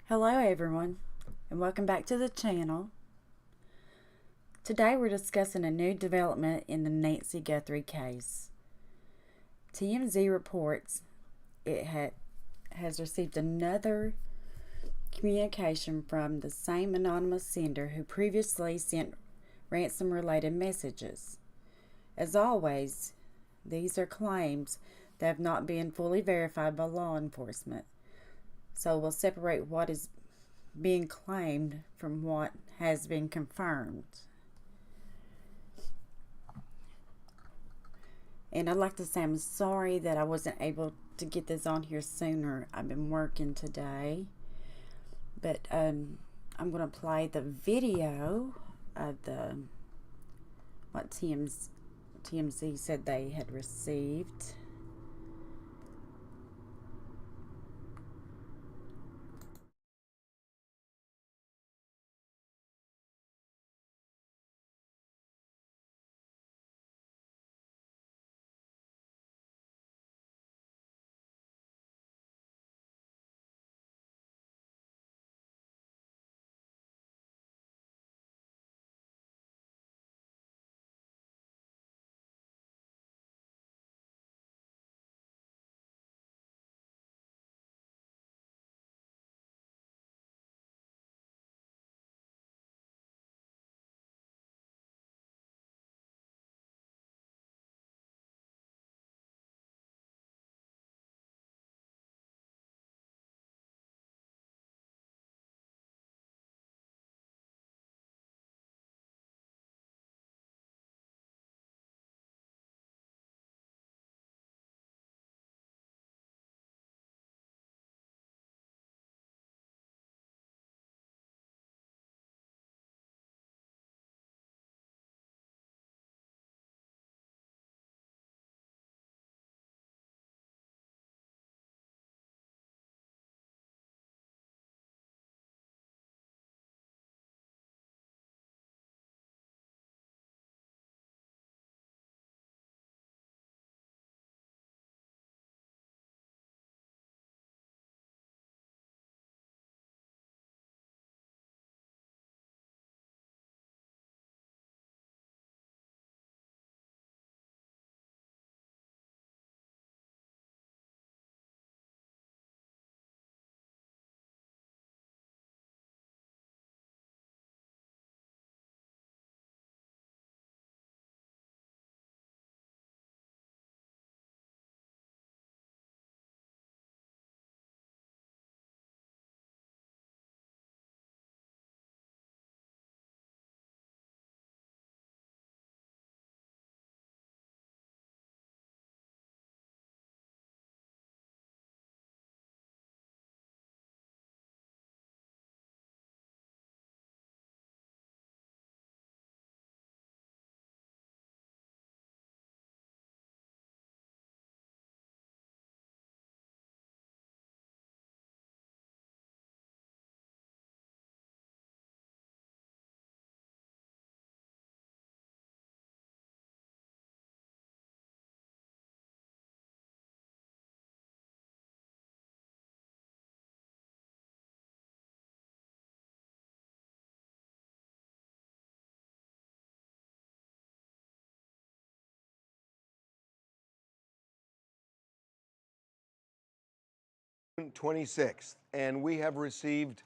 Hello everyone, and welcome back to the channel. Today we're discussing a new development in the Nancy Guthrie case. TMZ reports it has received another communication from the same anonymous sender who previously sent ransom-related messages. As always, these are claims that have not been fully verified by law enforcement. So we'll separate what is being claimed from what has been confirmed. And I'd like to say I'm sorry that I wasn't able to get this on here sooner. I've been working today. But I'm going to play the video of what TMZ said they had received. June 26th, and we have received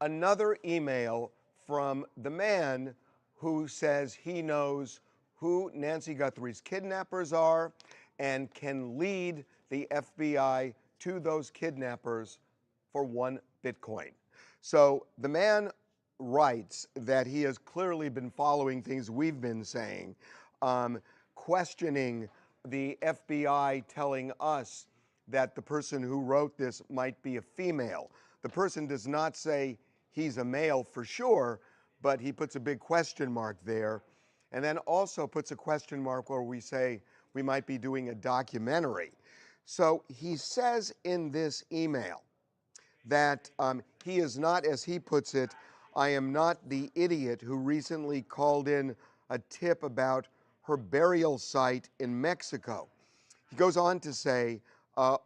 another email from the man who says he knows who Nancy Guthrie's kidnappers are and can lead the FBI to those kidnappers for 1 Bitcoin. So the man writes that he has clearly been following things we've been saying, questioning the FBI telling us that the person who wrote this might be a female. The person does not say he's a male for sure, but he puts a big question mark there, and then also puts a question mark where we say we might be doing a documentary. So he says in this email that he is not, as he puts it, I am not the idiot who recently called in a tip about her burial site in Mexico. He goes on to say,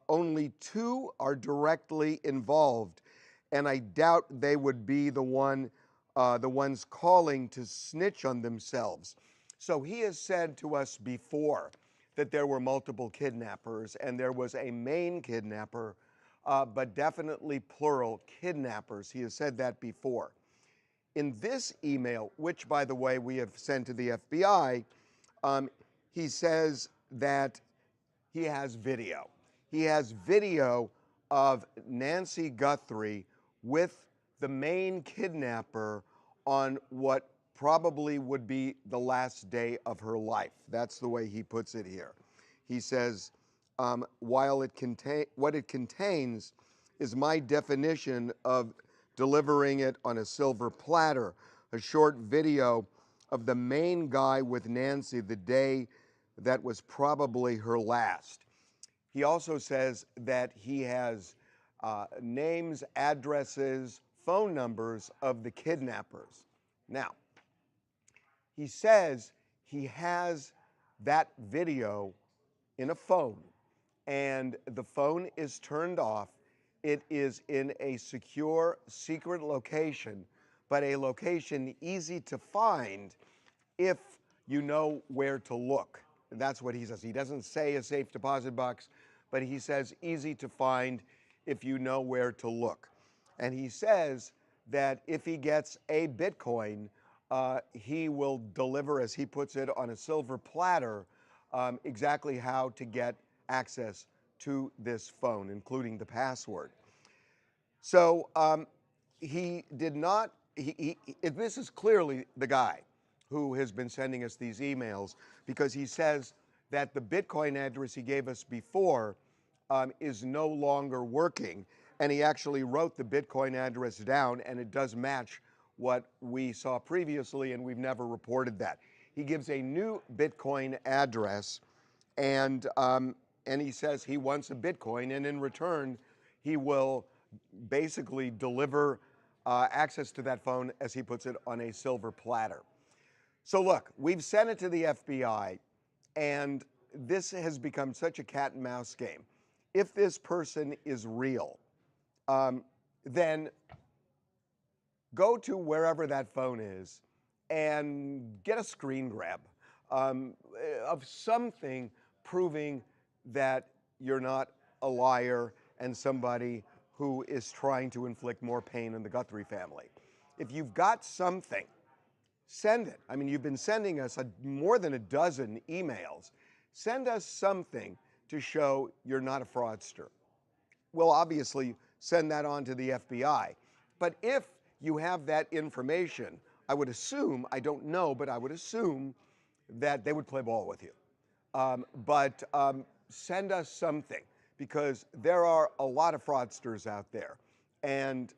only two are directly involved, and I doubt they would be the ones calling to snitch on themselves. So he has said to us before that there were multiple kidnappers and there was a main kidnapper, but definitely plural kidnappers. He has said that before. In this email, which, by the way, we have sent to the FBI, he says that he has video. He has video of Nancy Guthrie with the main kidnapper on what probably would be the last day of her life. That's the way he puts it here. He says, what it contains is my definition of delivering it on a silver platter, a short video of the main guy with Nancy the day that was probably her last. He also says that he has names, addresses, phone numbers of the kidnappers. Now, he says he has that video in a phone, and the phone is turned off. It is in a secure, secret location, but a location easy to find if you know where to look. That's what he says. He doesn't say a safe deposit box, but he says easy to find if you know where to look. And he says that if he gets a Bitcoin, he will deliver, as he puts it, on a silver platter, exactly how to get access to this phone, including the password. So he did not, this is clearly the guy who has been sending us these emails, because he says that the Bitcoin address he gave us before is no longer working. And he actually wrote the Bitcoin address down, and it does match what we saw previously, and we've never reported that. He gives a new Bitcoin address, and he says he wants a Bitcoin, and in return, he will basically deliver access to that phone, as he puts it, on a silver platter. So look, we've sent it to the FBI, and this has become such a cat and mouse game. If this person is real, then go to wherever that phone is and get a screen grab of something proving that you're not a liar and somebody who is trying to inflict more pain on the Guthrie family. If you've got something, send it. I mean, you've been sending us more than a dozen emails. Send us something to show you're not a fraudster. We'll obviously send that on to the FBI. But if you have that information, I would assume, I don't know, but I would assume that they would play ball with you. But send us something, because there are a lot of fraudsters out there. And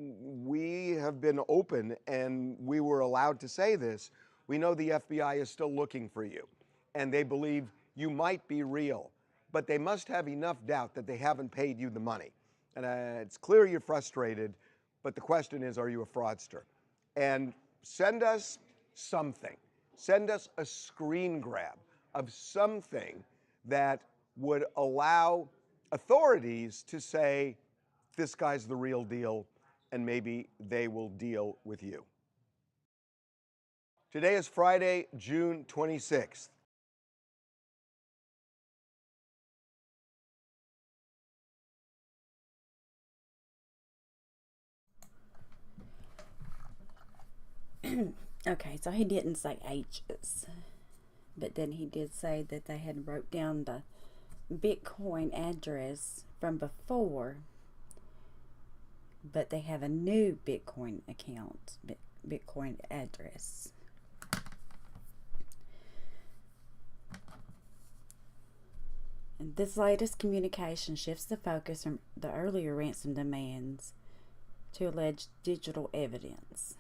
we have been open, and we were allowed to say this. We know the FBI is still looking for you, and they believe you might be real, but they must have enough doubt that they haven't paid you the money. And it's clear you're frustrated, but the question is, are you a fraudster? And send us something. Send us a screen grab of something that would allow authorities to say, this guy's the real deal, and maybe they will deal with you. Today is Friday, June 26th. Okay, so he didn't say H's, but then he did say that they had wrote down the Bitcoin address from before, but they have a new Bitcoin account, Bitcoin address. And this latest communication shifts the focus from the earlier ransom demands to alleged digital evidence.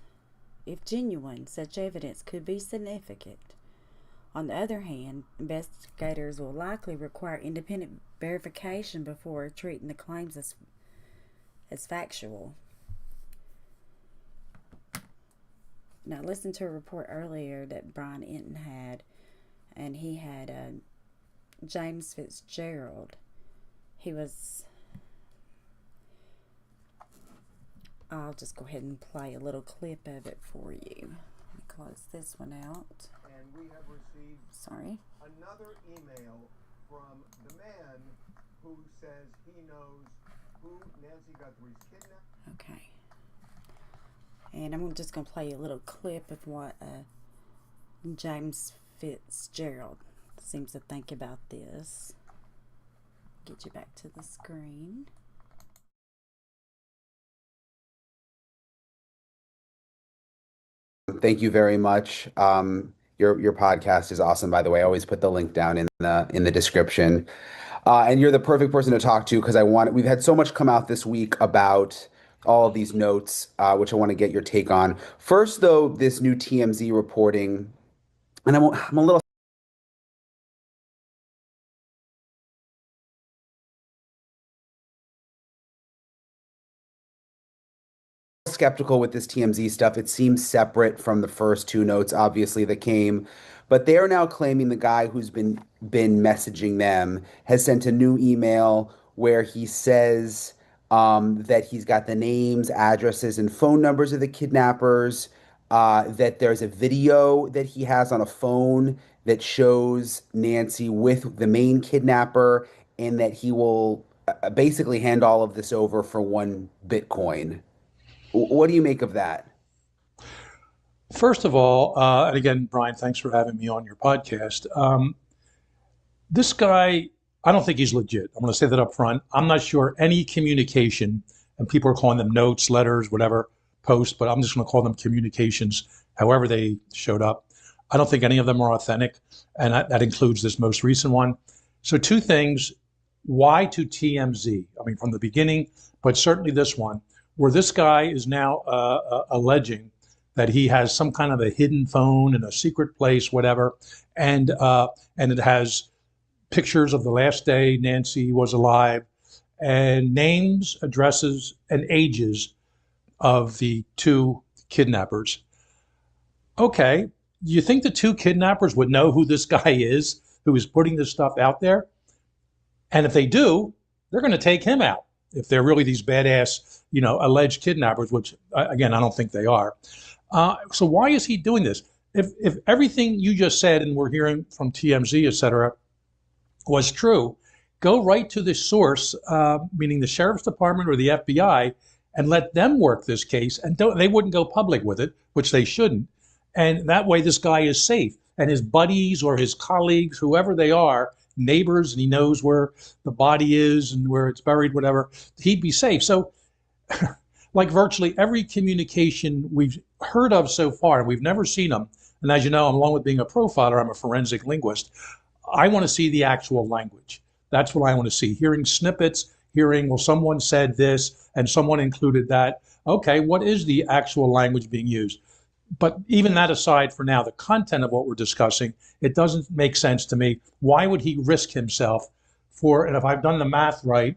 If genuine, such evidence could be significant. On the other hand, investigators will likely require independent verification before treating the claims as factual. Now, listen to a report earlier that Brian Enton had, and he had James Fitzgerald. He was I'll just go ahead and play a little clip of it for you. Let me close this one out. And we have received another email from the man who says he knows who Nancy Guthrie's kidnapped. Okay. And I'm just going to play a little clip of what James Fitzgerald seems to think about this. Get you back to the screen. Thank you very much. Your podcast is awesome, by the way. I always put the link down in the description. And you're the perfect person to talk to because we've had so much come out this week about all of these notes, which I want to get your take on. First, though, this new TMZ reporting, and I'm a little skeptical with this TMZ stuff. It seems separate from the first two notes, obviously, that came. But they are now claiming the guy who's been messaging them has sent a new email where he says that he's got the names, addresses, and phone numbers of the kidnappers. That there's a video that he has on a phone that shows Nancy with the main kidnapper, and that he will basically hand all of this over for 1 Bitcoin. What do you make of that? First of all, and again, Brian, thanks for having me on your podcast. This guy, I don't think he's legit. I'm going to say that up front. I'm not sure any communication, and people are calling them notes, letters, whatever, posts, but I'm just going to call them communications, however they showed up. I don't think any of them are authentic, and that includes this most recent one. So 2 things. Why to TMZ? I mean, from the beginning, but certainly this one, where this guy is now alleging that he has some kind of a hidden phone in a secret place, whatever, and it has pictures of the last day Nancy was alive, and names, addresses, and ages of the 2 kidnappers. Okay, you think the 2 kidnappers would know who this guy is, who is putting this stuff out there? And if they do, they're going to take him out. If they're really these badass, alleged kidnappers, which again, I don't think they are. So why is he doing this? If everything you just said, and we're hearing from TMZ, et cetera, was true, go right to the source, meaning the sheriff's department or the FBI, and let them work this case. And they wouldn't go public with it, which they shouldn't. And that way this guy is safe. And his buddies or his colleagues, whoever they are, neighbors, and he knows where the body is and where it's buried, whatever, he'd be safe. So like virtually every communication we've heard of so far, and we've never seen them, and as you know, along with being a profiler, I'm a forensic linguist, I want to see the actual language. That's what I want to see. Hearing snippets, well, someone said this and someone included that. Okay, what is the actual language being used? But even that aside for now, the content of what we're discussing, it doesn't make sense to me. Why would he risk himself for, and if I've done the math right,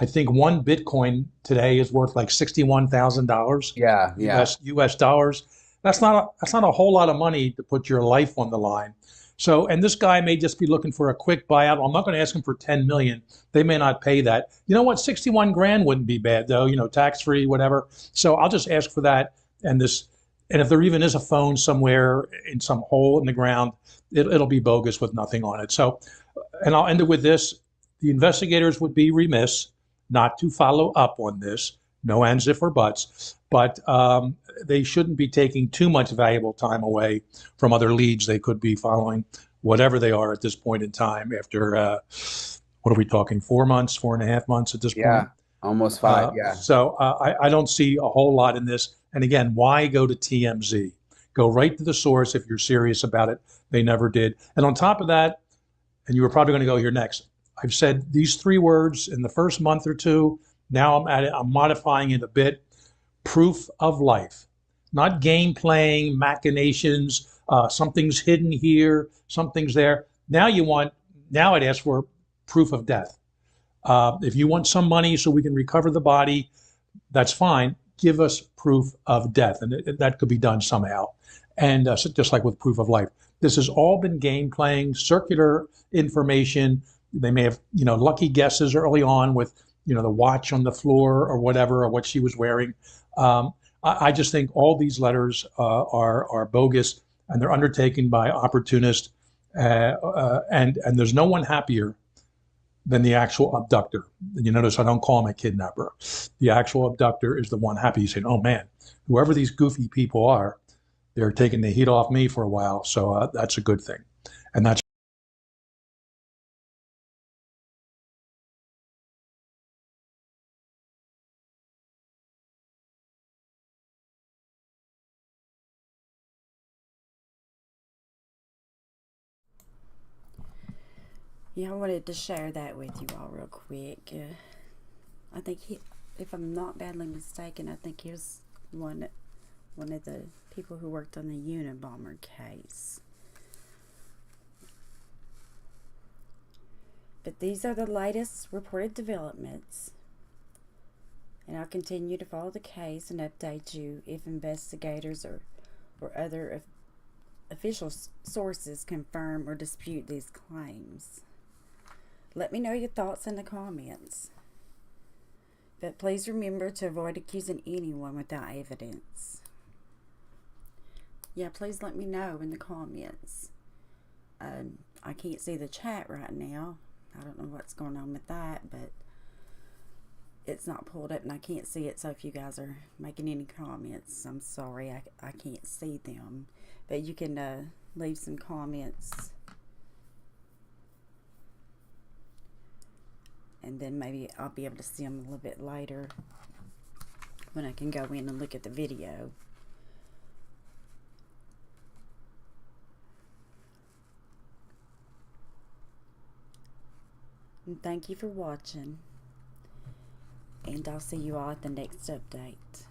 I think 1 Bitcoin today is worth like $61,000. Yeah. US dollars. That's not a whole lot of money to put your life on the line. So, and this guy may just be looking for a quick buyout. I'm not going to ask him for 10 million. They may not pay that. You know what? 61 grand wouldn't be bad though, tax free, whatever. So I'll just ask for that. And if there even is a phone somewhere in some hole in the ground, it'll be bogus with nothing on it. So, and I'll end it with this. The investigators would be remiss not to follow up on this. No ands, if, or buts. But they shouldn't be taking too much valuable time away from other leads they could be following, whatever they are at this point in time after, what are we talking, 4 months, 4.5 months at this point? Yeah, almost 5, yeah. So I don't see a whole lot in this. And again, why go to TMZ? Go right to the source if you're serious about it. They never did. And on top of that, and you were probably going to go here next, I've said these 3 words in the first month or 2. Now I'm at it. I'm modifying it a bit. Proof of life, not game playing, machinations. Something's hidden here, something's there. Now I'd ask for proof of death. If you want some money so we can recover the body, that's fine. Give us proof of death, and that could be done somehow. And so just like with proof of life, this has all been game playing, circular information. They may have, lucky guesses early on with the watch on the floor or whatever, or what she was wearing. I just think all these letters are bogus, and they're undertaken by opportunists, and there's no one happier than the actual abductor. And you notice I don't call him a kidnapper. The actual abductor is the one happy, saying, "Oh man, whoever these goofy people are, they're taking the heat off me for a while." So that's a good thing, and that's. Yeah, I wanted to share that with you all real quick. I think if I'm not badly mistaken, I think he was one of the people who worked on the Unabomber case. But these are the latest reported developments, and I'll continue to follow the case and update you if investigators or other official sources confirm or dispute these claims. Let me know your thoughts in the comments. But please remember to avoid accusing anyone without evidence. Yeah, please let me know in the comments. I can't see the chat right now. I don't know what's going on with that, but it's not pulled up and I can't see it. So if you guys are making any comments, I'm sorry, I can't see them. But you can leave some comments, and then maybe I'll be able to see them a little bit later when I can go in and look at the video. And thank you for watching, and I'll see you all at the next update.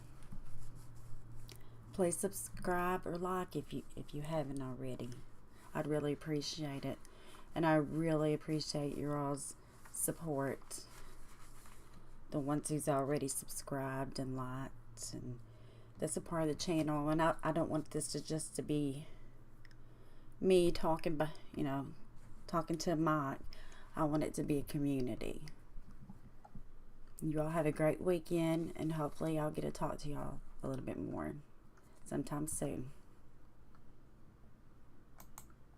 Please subscribe or like if you haven't already. I'd really appreciate it, and I really appreciate your all's support. The ones who's already subscribed and liked, and that's a part of the channel. And I don't want this to just to be me talking, talking to a mic. I want it to be a community. You all have a great weekend, and hopefully I'll get to talk to y'all a little bit more sometime soon.